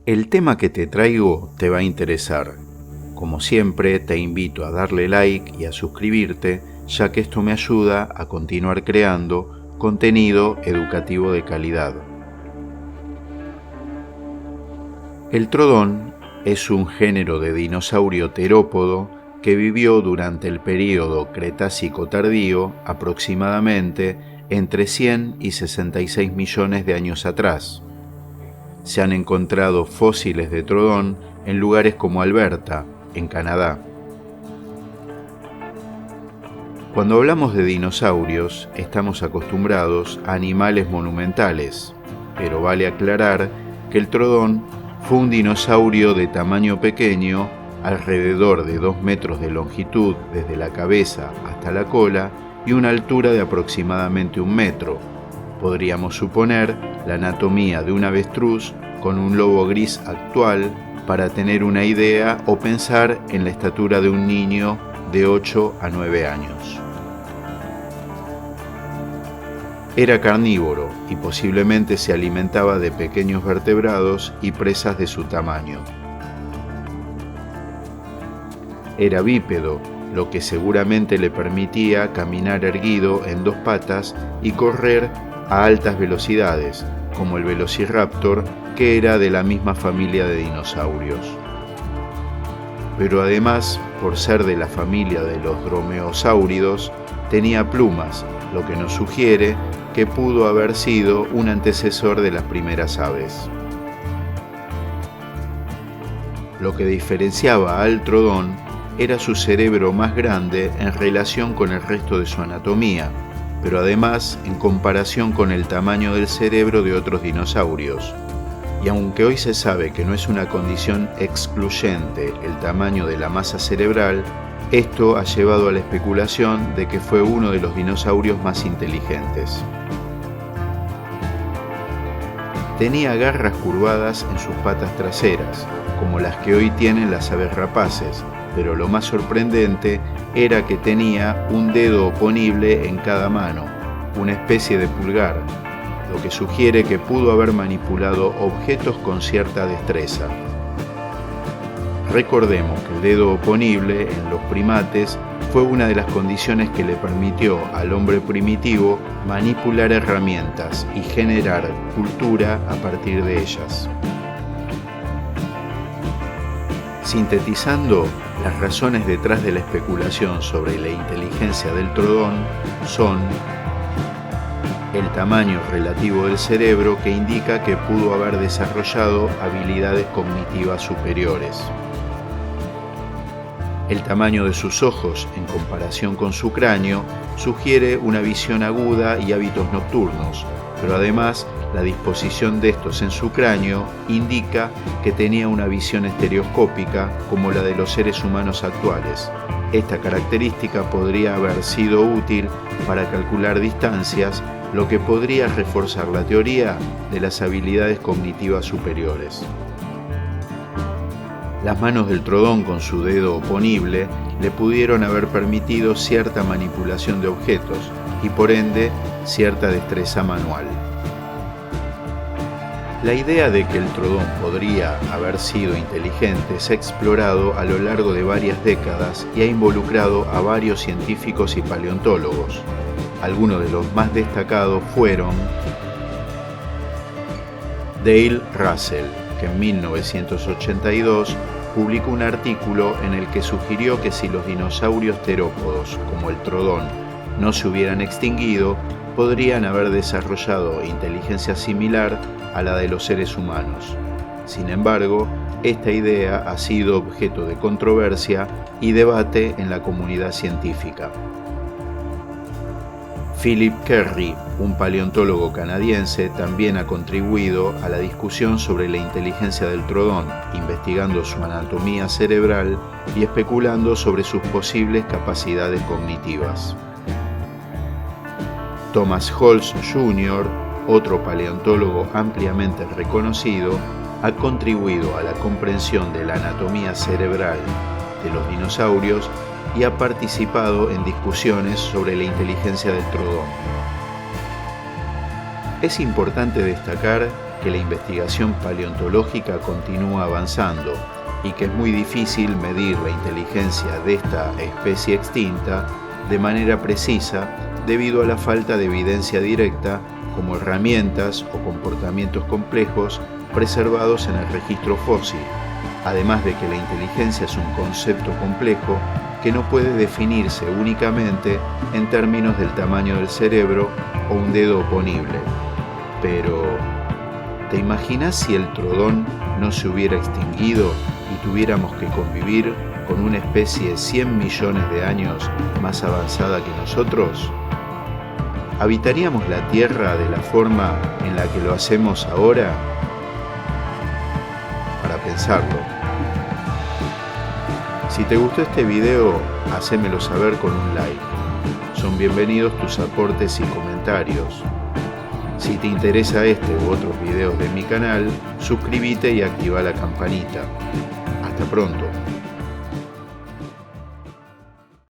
El tema que te traigo te va a interesar. Como siempre, te invito a darle like y a suscribirte, ya que esto me ayuda a continuar creando contenido educativo de calidad. El trodón es un género de dinosaurio terópodo que vivió durante el período Cretácico tardío, aproximadamente entre 100 y 66 millones de años atrás. Se han encontrado fósiles de trodón en lugares como Alberta, en Canadá. Cuando hablamos de dinosaurios, estamos acostumbrados a animales monumentales, pero vale aclarar que el trodón fue un dinosaurio de tamaño pequeño, alrededor de 2 metros de longitud desde la cabeza hasta la cola y una altura de aproximadamente 1 metro. Podríamos suponer la anatomía de un avestruz con un lobo gris actual para tener una idea o pensar en la estatura de un niño de 8 a 9 años. Era carnívoro y posiblemente se alimentaba de pequeños vertebrados y presas de su tamaño. Era bípedo, lo que seguramente le permitía caminar erguido en 2 patas y correr a altas velocidades, como el velociraptor, que era de la misma familia de dinosaurios. Pero además, por ser de la familia de los dromeosáuridos, tenía plumas, lo que nos sugiere que pudo haber sido un antecesor de las primeras aves. Lo que diferenciaba al trodón era su cerebro más grande en relación con el resto de su anatomía, pero además en comparación con el tamaño del cerebro de otros dinosaurios. Y aunque hoy se sabe que no es una condición excluyente el tamaño de la masa cerebral, esto ha llevado a la especulación de que fue uno de los dinosaurios más inteligentes. Tenía garras curvadas en sus patas traseras, como las que hoy tienen las aves rapaces, pero lo más sorprendente era que tenía un dedo oponible en cada mano, una especie de pulgar, lo que sugiere que pudo haber manipulado objetos con cierta destreza. Recordemos que el dedo oponible en los primates fue una de las condiciones que le permitió al hombre primitivo manipular herramientas y generar cultura a partir de ellas. Sintetizando, las razones detrás de la especulación sobre la inteligencia del trodón son el tamaño relativo del cerebro, que indica que pudo haber desarrollado habilidades cognitivas superiores, el tamaño de sus ojos en comparación con su cráneo sugiere una visión aguda y hábitos nocturnos, pero además la disposición de estos en su cráneo indica que tenía una visión estereoscópica como la de los seres humanos actuales. Esta característica podría haber sido útil para calcular distancias, lo que podría reforzar la teoría de las habilidades cognitivas superiores. Las manos del trodón con su dedo oponible le pudieron haber permitido cierta manipulación de objetos y por ende cierta destreza manual. La idea de que el trodón podría haber sido inteligente se ha explorado a lo largo de varias décadas y ha involucrado a varios científicos y paleontólogos. Algunos de los más destacados fueron Dale Russell, que en 1982 publicó un artículo en el que sugirió que si los dinosaurios terópodos, como el trodón, no se hubieran extinguido, podrían haber desarrollado inteligencia similar a la de los seres humanos. Sin embargo, esta idea ha sido objeto de controversia y debate en la comunidad científica. Philip Kerry, un paleontólogo canadiense, también ha contribuido a la discusión sobre la inteligencia del trodón, investigando su anatomía cerebral y especulando sobre sus posibles capacidades cognitivas. Thomas Holz Jr., otro paleontólogo ampliamente reconocido, ha contribuido a la comprensión de la anatomía cerebral de los dinosaurios y ha participado en discusiones sobre la inteligencia del trodón. Es importante destacar que que la investigación paleontológica continúa avanzando y que es muy difícil medir la inteligencia de esta especie extinta de manera precisa debido a la falta de evidencia directa como herramientas o comportamientos complejos preservados en el registro fósil, además de que la inteligencia es un concepto complejo que no puede definirse únicamente en términos del tamaño del cerebro o un dedo oponible. Pero, ¿te imaginas si el Trodón no se hubiera extinguido y tuviéramos que convivir con una especie 100 millones de años más avanzada que nosotros? ¿Habitaríamos la Tierra de la forma en la que lo hacemos ahora? Para pensarlo. Si te gustó este video, hacémelo saber con un like. Son bienvenidos tus aportes y comentarios. Si te interesa este u otros videos de mi canal, suscríbete y activa la campanita. Hasta pronto.